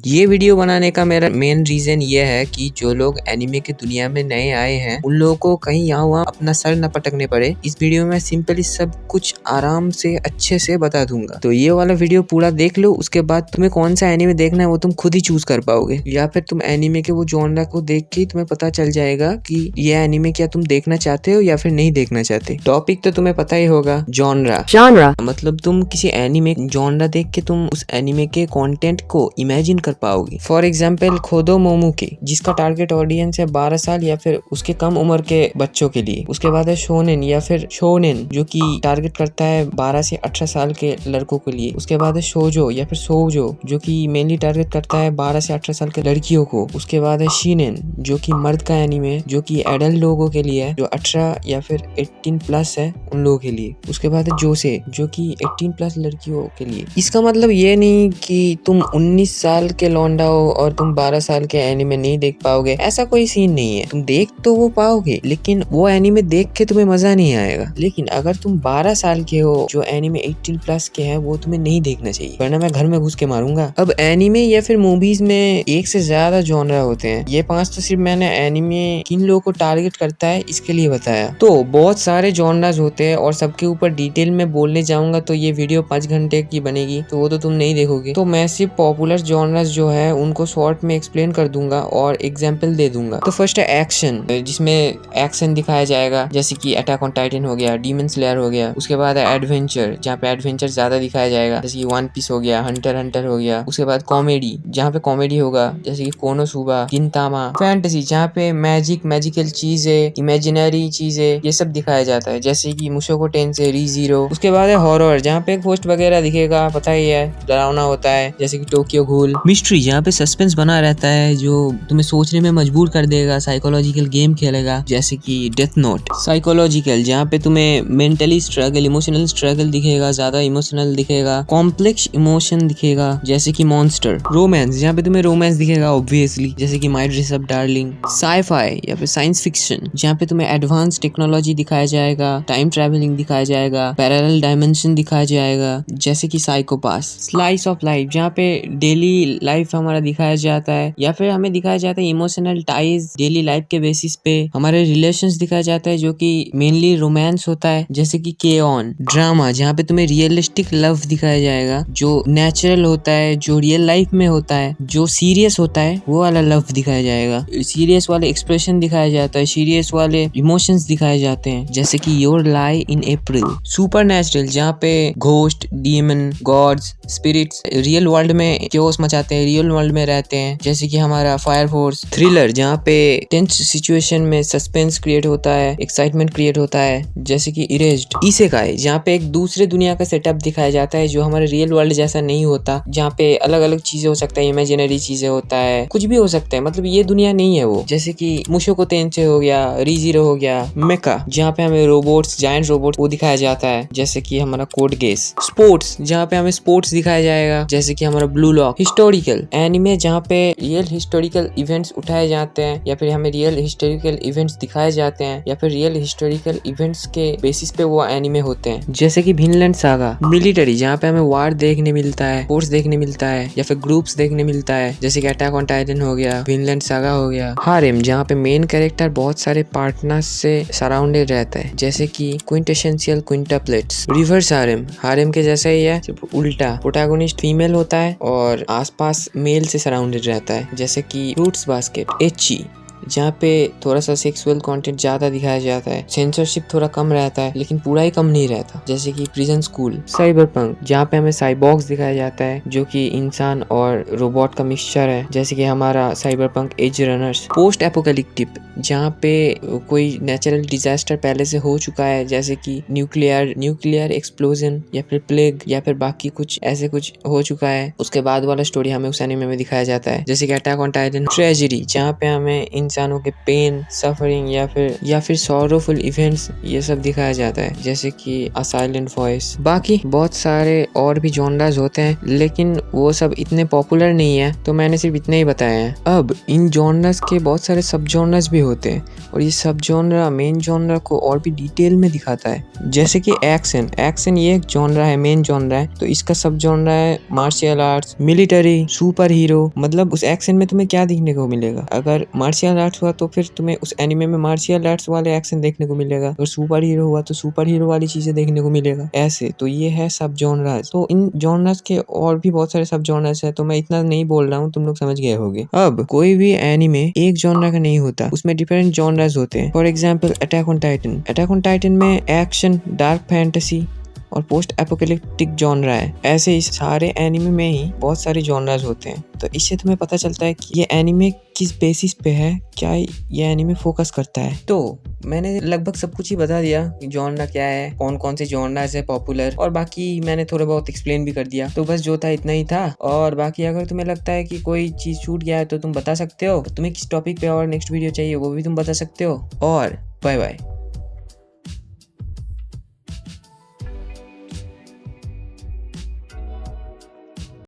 ये वीडियो बनाने का मेरा मेन रीजन ये है कि जो लोग एनिमे की दुनिया में नए आए हैं उन लोगों को कहीं यहाँ वहाँ अपना सर न पटकने पड़े। इस वीडियो में सिंपली सब कुछ आराम से अच्छे से बता दूंगा। तो ये वाला वीडियो पूरा देख लो, उसके बाद तुम्हें कौन सा एनिमे देखना है वो तुम खुद ही चूज कर पाओगे, या फिर तुम एनिमे के वो जॉनरा को देख के तुम्हें पता चल जाएगा कि ये एनिमे क्या तुम देखना चाहते हो या फिर नहीं देखना चाहते। टॉपिक तो तुम्हें पता ही होगा, जॉनरा मतलब तुम किसी एनिमे जॉनरा देख के तुम उस एनिमे के कंटेंट को इमेजिन कर पाओगे। फॉर एग्जांपल खोदो मोमोके, जिसका टारगेट ऑडियंस है 12 साल या फिर उसके कम उम्र के बच्चों के लिए। उसके बाद है शोनेन या फिर शोनेन, जो कि टारगेट करता है 12 से 18 साल के लड़कों के लिए। उसके बाद है शोजो या फिर सोजो, जो कि मेनली टारगेट करता है 12 से 18 साल के लड़कियों को। उसके बाद है शीनेन, जो कि मर्द का एनिमे, जो कि एडल्ट लोगों के लिए है, जो 18 या फिर 18 प्लस है उन लोगों के लिए। उसके बाद है जोसे, जो कि 18 प्लस लड़कियों के लिए। इसका मतलब ये नहीं कि तुम 19 साल के लौंडा हो और तुम 12 साल के एनिमे नहीं देख पाओगे, ऐसा कोई सीन नहीं है। तुम देख तो वो पाओगे, लेकिन वो एनिमे देख के तुम्हें मजा नहीं आएगा। लेकिन अगर तुम 12 साल के हो, जो एनिमे 18 प्लस के हैं, वो तुम्हें नहीं देखना चाहिए, वरना मैं घर में घुस के मारूंगा। अब एनिमे या फिर मूवीज में एक से ज्यादा जॉनरा होते हैं। ये 5 तो सिर्फ मैंने एनिमे किन लोगों को टारगेट करता है इसके लिए बताया। तो बहुत सारे जॉनरास होते हैं और सबके ऊपर डिटेल में बोलने जाऊंगा तो ये वीडियो 5 घंटे की बनेगी, तो वो तो तुम नहीं देखोगे। तो मैं सिर्फ पॉपुलर जॉनरास जो है उनको शॉर्ट में एक्सप्लेन कर दूंगा और एग्जाम्पल दे दूंगा। तो फर्स्ट है एक्शन, जिसमें एक्शन दिखाया जाएगा, जैसे कि अटैक ऑन टाइटन हो गया, डीमन स्लेयर हो गया। उसके बाद है एडवेंचर, जहाँ पे एडवेंचर ज्यादा दिखाया जाएगा, जैसे कि वन पीस हो गया, हंटर हो गया। उसके बाद कॉमेडी, जहाँ पे कॉमेडी होगा, जैसे कि कोनोसुबा, गिनतामा। फैंटेसी, जहाँ पे मैजिकल चीजें, इमेजिनरी चीजें, ये सब दिखाया जाता है, जैसे कि मुशोको टेंसेई, रीज़ीरो। उसके बाद है हॉरर, जहाँ पे घोस्ट वगैरह दिखेगा, पता ही है, डरावना होता है, जैसे कि टोक्यो घूल। मिस्ट्री, जहाँ पे सस्पेंस बना रहता है, जो तुम्हें सोचने में मजबूर कर देगा, साइकोलॉजिकल गेम खेलेगा, जैसे कि डेथ नोट। साइकोलॉजिकल, जहाँ पे तुम्हें मेंटली स्ट्रगल, इमोशनल स्ट्रगल दिखेगा, ज्यादा इमोशनल दिखेगा, कॉम्प्लेक्स इमोशन दिखेगा, जैसे कि मॉन्स्टर। रोमांस, जहाँ पे तुम्हें रोमांस दिखेगा ऑब्वियसली, जैसे कि my dress up darling. Sci-fi या फिर साइंस फिक्शन, जहाँ पे तुम्हें एडवांस टेक्नोलॉजी दिखाया जाएगा, टाइम ट्रैवलिंग दिखाया जाएगा, पैरेलल डायमेंशन दिखाया जाएगा, जैसे कि साइकोपास। स्लाइस ऑफ लाइफ, जहाँ पे डेली लाइफ हमारा दिखाया जाता है, या फिर हमें दिखाया जाता है इमोशनल टाइज डेली लाइफ के बेसिस पे, हमारे रिलेशंस दिखाया जाता है, जो कि मेनली रोमांस होता है, जैसे कि के-ऑन। ड्रामा, जहाँ पे तुम्हें रियलिस्टिक लव दिखाया जाएगा, जो नेचुरल होता है, जो रियल लाइफ में होता है, जो सीरियस होता है, वो वाला लव दिखाया जाएगा। सीरियस वाले एक्सप्रेशन दिखाया जाता है, सीरियस वाले इमोशंस दिखाए जाते हैं, जैसे कि your lie in April. Supernatural, जहाँ पे ghost, demon, gods, spirits real world में क्योस मचाते हैं, रियल वर्ल्ड में रहते हैं, जैसे कि हमारा फायर फोर्स। थ्रिलर, जहाँ पे टेंस सिचुएशन में सस्पेंस क्रिएट होता है, एक्साइटमेंट क्रिएट होता है, जैसे कि इरेज्ड। इसेकाई, जहाँ पे एक दूसरे दुनिया का सेटअप दिखाया जाता है, जो हमारे रियल वर्ल्ड जैसा नहीं होता, जहाँ पे अलग अलग चीजें हो सकता है, इमेजिनरी चीजें होता है, कुछ भी हो सकता है, मतलब ये दुनिया नहीं है वो, जैसे कि मुशोको टेंसेई हो गया, रीज़ीरो हो गया। मेका, जहाँ पे हमें रोबोट्स, जायंट रोबोट्स वो दिखाया जाता है, जैसे कि हमारा कोड गेस। स्पोर्ट्स, जहाँ पे हमें स्पोर्ट्स दिखाया जाएगा, जैसे कि हमारा ब्लू लॉक। हिस्टोरिकल एनिमे, जहाँ पे रियल हिस्टोरिकल इवेंट्स उठाए जाते हैं, या फिर हमें रियल हिस्टोरिकल इवेंट्स दिखाए जाते हैं, या फिर रियल हिस्टोरिकल इवेंट्स के बेसिस पे वो एनिमे होते हैं, जैसे कि विनलैंड सागा। मिलिट्री, जहाँ पे हमें वार देखने मिलता है, फोर्स देखने मिलता है, या फिर ग्रुप्स देखने मिलता है, जैसे कि अटैक ऑन टाइटन हो गया, विनलैंड सागा हो गया। हारेम, जहाँ पे मेन कैरेक्टर बहुत सारे पार्टनर्स से सराउंडेड रहता है, जैसे कि क्विंटेसेंशियल क्विंटप्लेट्स। रिवर्स हारेम, हारेम के जैसा ही है, सिर्फ उल्टा। प्रोटैगनिस्ट फीमेल होता है और आसपास मेल से सराउंडेड रहता है, जैसे कि फ्रूट्स बास्केट। एची, जहाँ पे थोड़ा सा सेक्सुअल कंटेंट ज्यादा दिखाया जाता है, सेंसरशिप थोड़ा कम रहता है, लेकिन पूरा ही कम नहीं रहता, जैसे कि प्रिजन स्कूल। साइबरपंक, जहाँ पे हमें साइबॉर्ग्स दिखाया जाता है, जो कि इंसान और रोबोट का मिक्सचर है, जैसे कि हमारा cyberpunk edge runners. Post apocalyptic, जहाँ पे कोई नेचुरल डिजास्टर पहले से हो चुका है, जैसे कि न्यूक्लियर एक्सप्लोजन या फिर प्लेग या फिर बाकी कुछ ऐसे कुछ हो चुका है, उसके बाद वाला स्टोरी हमें उस एनिमे में दिखाया जाता है, जैसे कि अटैक ऑन टाइटन। ट्रेजेडी, जहाँ पे हमें इंसानों के पेन, सफरिंग या फिर सॉरोफुल इवेंट्स ये सब दिखाया जाता है, जैसे कि अ साइलेंट वॉइस। बाकी बहुत सारे और भी जॉनरास होते हैं, लेकिन वो सब इतने पॉपुलर नहीं है, तो मैंने सिर्फ इतने ही बताए हैं। अब इन जॉनरास के बहुत सारे सब जॉनरास भी होते हैं, और ये सब जॉनरा मेन जॉनरा को और भी डिटेल में दिखाता है। जैसे कि एक्शन ये एक जॉनरा है, मेन जॉनरा है, तो इसका सब जॉनरा है martial arts, military, super hero. मतलब उस एक्शन में तुम्हें क्या देखने को मिलेगा? अगर मार्शियल आर्ट्स हुआ तो फिर तुम्हें उस एनिमे में मार्शियल आर्ट्स वाले एक्शन देखने को मिलेगा, अगर सुपर हीरो हुआ तो सुपर हीरो वाली चीजें देखने को मिलेगा। ऐसे तो ये है सब जॉनरास। तो इन जॉनरास के और भी बहुत सारे सब जॉनरास है, तो मैं इतना नहीं बोल रहा हूँ, तुम लोग समझ गए होगे। अब कोई भी एनिमे एक जॉनरा का नहीं होता, उसमें डिफरेंट जॉनरास होते हैं। For example attack on Titan में एक्शन, डार्क फैंटेसी और पोस्ट एपोकैलिप्टिक जॉनरा है। ऐसे इस सारे एनिमे में ही बहुत सारे जॉनरास होते हैं, तो इससे तुम्हें पता चलता है कि ये एनिमे किस बेसिस पे है, क्या ये एनिमे फोकस करता है। तो मैंने लगभग सब कुछ ही बता दिया कि जॉनरा क्या है, कौन कौन से जॉनरास है पॉपुलर, और बाकी मैंने थोड़ा बहुत एक्सप्लेन भी कर दिया। तो बस जो था इतना ही था, और बाकी अगर तुम्हें लगता है कि कोई चीज छूट गया है तो तुम बता सकते हो। तुम्हें किस टॉपिक पे और नेक्स्ट वीडियो चाहिए वो भी तुम बता सकते हो। और बाय बाय।